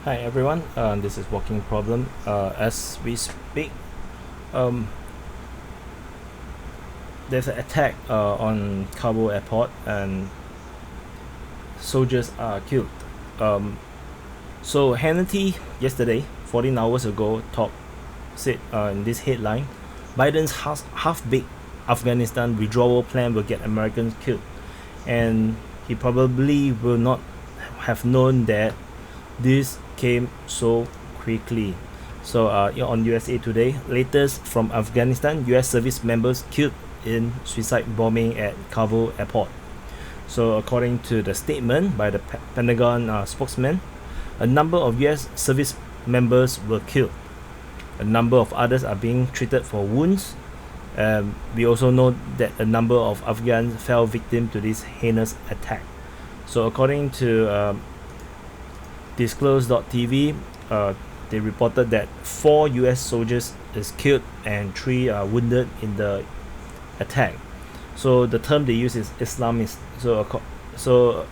Hi everyone, this is Walking Problem. As we speak, um, there's an attack on Kabul Airport and soldiers are killed. Um, so Hannity yesterday, 14 hours ago, said in this headline, Biden's half-baked Afghanistan withdrawal plan will get Americans killed, and he probably will not have known that this came so quickly. So on USA Today, latest from Afghanistan, US service members killed in suicide bombing at Kabul Airport. So according to the statement by the Pentagon spokesman, a number of US service members were killed. A number of others are being treated for wounds. We also know that a number of Afghans fell victim to this heinous attack. So according to Disclose.tv, they reported that 4 US soldiers is killed and 3 are wounded in the attack. So the term they use is Islamist. So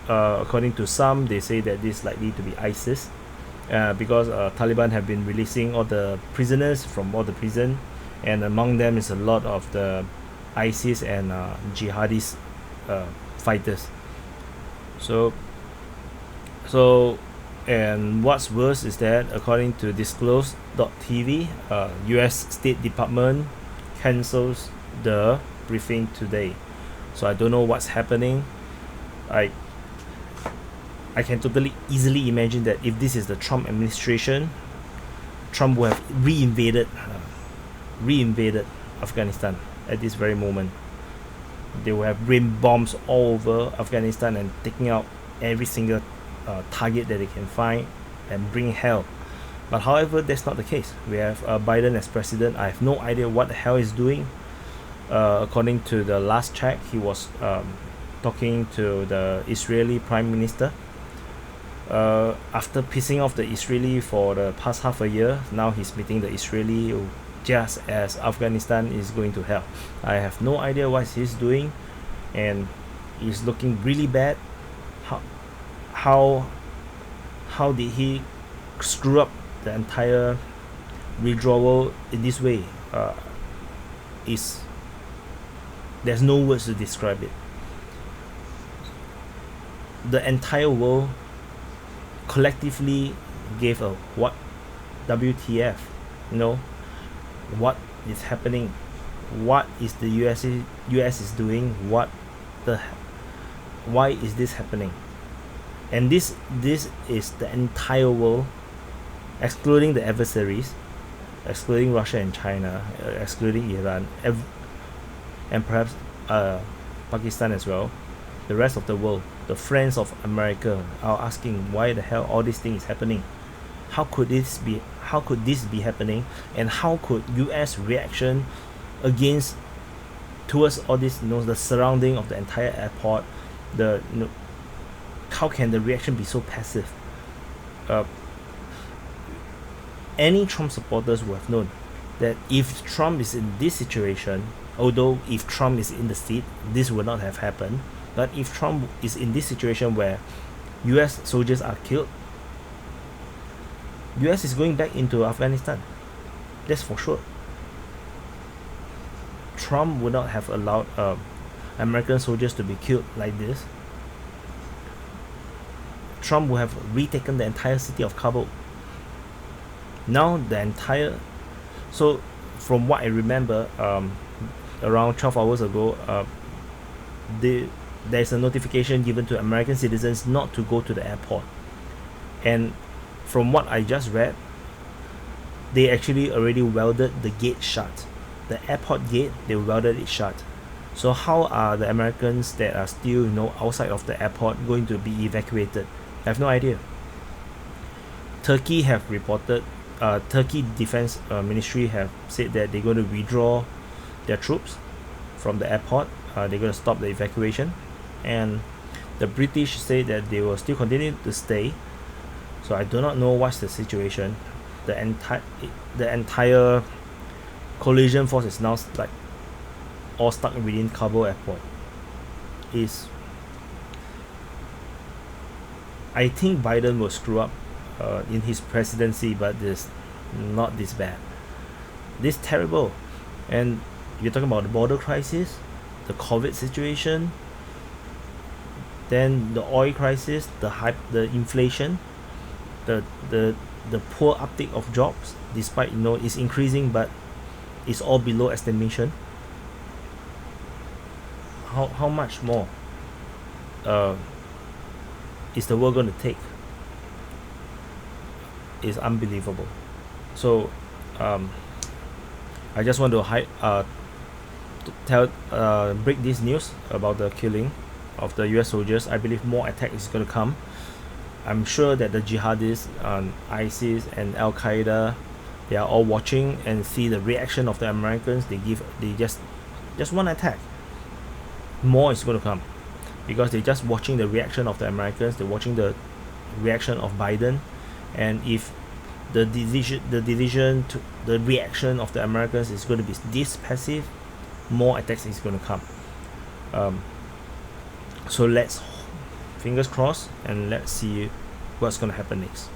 according to some, they say that this is likely to be ISIS, because Taliban have been releasing all the prisoners from all the prison, and among them is a lot of the ISIS and jihadist fighters. So and what's worse is that according to Disclose.tv, US State Department cancels the briefing today. So I don't know what's happening. I can totally easily imagine that if this is the Trump administration, Trump will have reinvaded Afghanistan at this very moment. They will have rain bombs all over Afghanistan and taking out every single target that they can find and bring hell. But however, that's not the case. We have Biden as president. I have no idea what the hell he's doing. According to the last check, he was talking to the Israeli prime minister. After pissing off the Israeli for the past half a year, now he's meeting the Israeli just as Afghanistan is going to hell. I have no idea what he's doing, and he's looking really bad. How did he screw up the entire withdrawal in this way? Is There's no words to describe it. The entire world collectively gave a what? WTF? What is happening? What is the US is doing? Why is this happening? And this is the entire world, excluding the adversaries, excluding Russia and China, excluding Iran, and perhaps Pakistan as well. The rest of the world, the friends of America, are asking why the hell all these things is happening. How could this be happening, and how could US reaction towards all this, the surrounding of the entire airport, how can the reaction be so passive? Any Trump supporters would have known that if Trump is in this situation, although if Trump is in the seat, this would not have happened. But if Trump is in this situation where US soldiers are killed, US is going back into Afghanistan. That's for sure. Trump would not have allowed American soldiers to be killed like this. Trump would have retaken the entire city of Kabul. Now so from what I remember, around 12 hours ago, there's a notification given to American citizens not to go to the airport. And from what I just read, they actually already welded the gate shut. The airport gate, they welded it shut. So how are the Americans that are still outside of the airport going to be evacuated? I have no idea. Turkey have reported, Turkey Defense Ministry have said that they're going to withdraw their troops from the airport. They're going to stop the evacuation, and the British say that they will still continue to stay. So I do not know what's the situation. The entire coalition force is now all stuck within Kabul Airport. I think Biden will screw up in his presidency, but this not this bad. This terrible. And you're talking about the border crisis, the COVID situation, then the oil crisis, the inflation, the poor uptake of jobs, despite it's increasing, but it's all below estimation. How much more is the world going to take? Is unbelievable. So I just want to break this news about the killing of the US soldiers. I believe more attack is going to come. I'm sure that the jihadists, ISIS and Al Qaeda, they are all watching and see the reaction of the Americans. They just one attack. More is going to come because they're just watching the reaction of the Americans. They're watching the reaction of Biden, and if the reaction of the Americans is going to be this passive, more attacks is going to come. So let's fingers crossed and let's see what's going to happen next.